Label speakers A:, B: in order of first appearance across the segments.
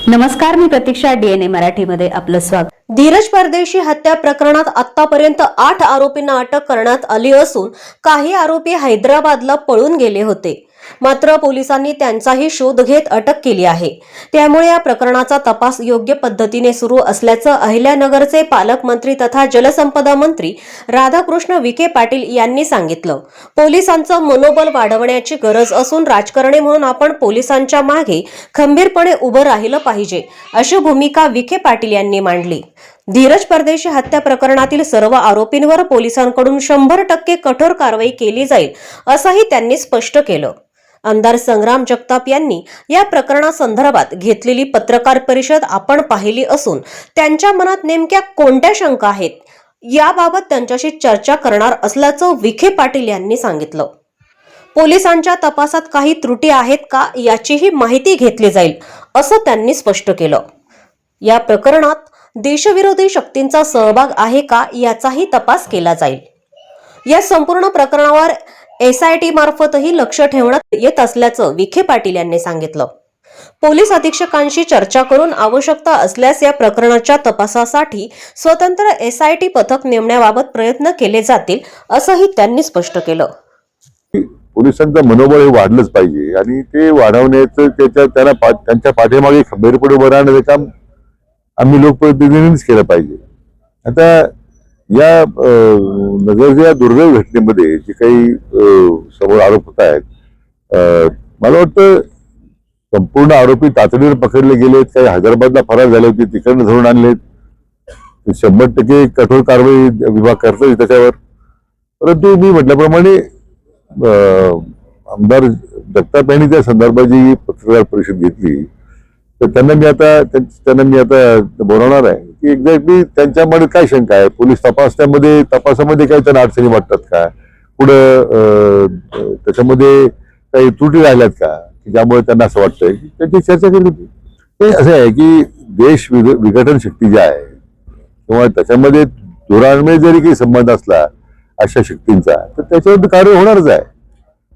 A: नमस्कार, मी प्रतीक्षा. डीएनए मराठीमध्ये आपलं स्वागत.
B: धीरज परदेशी हत्या प्रकरणात आतापर्यंत 8 आरोपींना अटक करण्यात आली असून काही आरोपी हैदराबादला पळून गेले होते. मात्र पोलिसांनी त्यांचाही शोध घेत अटक केली आहे. त्यामुळे या प्रकरणाचा तपास योग्य पद्धतीने सुरू असल्याचं अहिल्यानगरचे पालकमंत्री तथा जलसंपदा मंत्री राधाकृष्ण विखे पाटील यांनी सांगितलं. पोलिसांचं मनोबल वाढवण्याची गरज असून राजकारणी म्हणून आपण पोलिसांच्या मागे खंबीरपणे उभं राहिलं पाहिजे, अशी भूमिका विखे पाटील यांनी मांडली. धीरज परदेशी हत्या प्रकरणातील सर्व आरोपींवर पोलिसांकडून 100% कठोर कारवाई केली जाईल, असंही त्यांनी स्पष्ट केलं. आमदार संग्राम जगताप यांनी या प्रकरणासंदर्भात घेतलेली पत्रकार परिषद आपण पाहिली असून त्यांच्या मनात नेमक्या कोणत्या शंका आहेत याबाबत त्यांच्याशी चर्चा करणार असल्याचं विखे पाटील यांनी सांगितलं. पोलिसांच्या तपासात काही त्रुटी आहेत का याचीही माहिती घेतली जाईल, असं त्यांनी स्पष्ट केलं. या प्रकरणात देशविरोधी शक्तींचा सहभाग आहे का याचाही तपास केला जाईल. या संपूर्ण प्रकरणावर SIT मार्फतही लक्ष ठेवण्यात येत असल्याचं विखे पाटील यांनी सांगितलं. पोलीस अधीक्षकांशी चर्चा करून आवश्यकता असल्यास या प्रकरणाच्या तपासासाठी स्वतंत्र SIT पथक नेमण्याबाबत प्रयत्न केले जातील, असंही त्यांनी स्पष्ट केलं.
C: पोलिसांचं मनोबल हे वाढलंच पाहिजे आणि ते वाढवण्याचं त्यांच्या पाठीमागे खंबीरपणे उभं राहण्याचं काम आम्ही लोकप्रतिनिधींनीच केलं पाहिजे. आता या नगरच्या दुर्दैव घटनेमध्ये जे काही समोर आरोप होत आहेत, मला वाटतं संपूर्ण आरोपी तातडीवर पकडले गेलेत, काही हैदराबादला फरार झाले होते, तिकडनं धरून आणलेत. 100% कठोर कारवाई विभाग करतोय त्याच्यावर. परंतु मी म्हटल्याप्रमाणे आमदार जगताप यांनी त्या संदर्भात जी पत्रकार परिषद घेतली तर त्यांना मी आता बोलवणार आहे की एक्झॅक्टली त्यांच्यामध्ये काय शंका आहे, पोलीस तपासामध्ये काही त्यांना अडचणी वाटतात का, पुढं त्याच्यामध्ये काही त्रुटी राहिल्यात का की ज्यामुळे त्यांना असं वाटतंय की त्याची चर्चा केली होती. ते असं आहे की देश विघटन शक्ती जी आहे किंवा त्याच्यामध्ये धोरणांमध्ये जरी काही संबंध असला अशा शक्तींचा तर त्याच्यावर कारवाई होणारच आहे.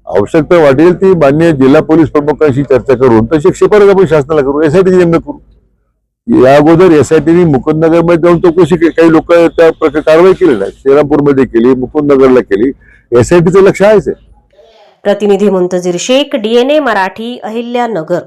C: आवश्यकता वाटेल ती माननीय जिल्हा पोलीस प्रमुखांशी चर्चा करून तशी शिफारस आपण शासनाला करू, SIT नेमणूक करू. या अगोदर SITने मुकुंदनगरमध्ये जाऊन चौकशी काही लोक त्या प्रकारे कारवाई केली नाही. श्रीरामपूरमध्ये केली, मुकुंदनगरला केली. SITचं लक्ष आहेच आहे.
B: प्रतिनिधी मुंतजीर शेख, डीएनए मराठी, अहिल्यानगर.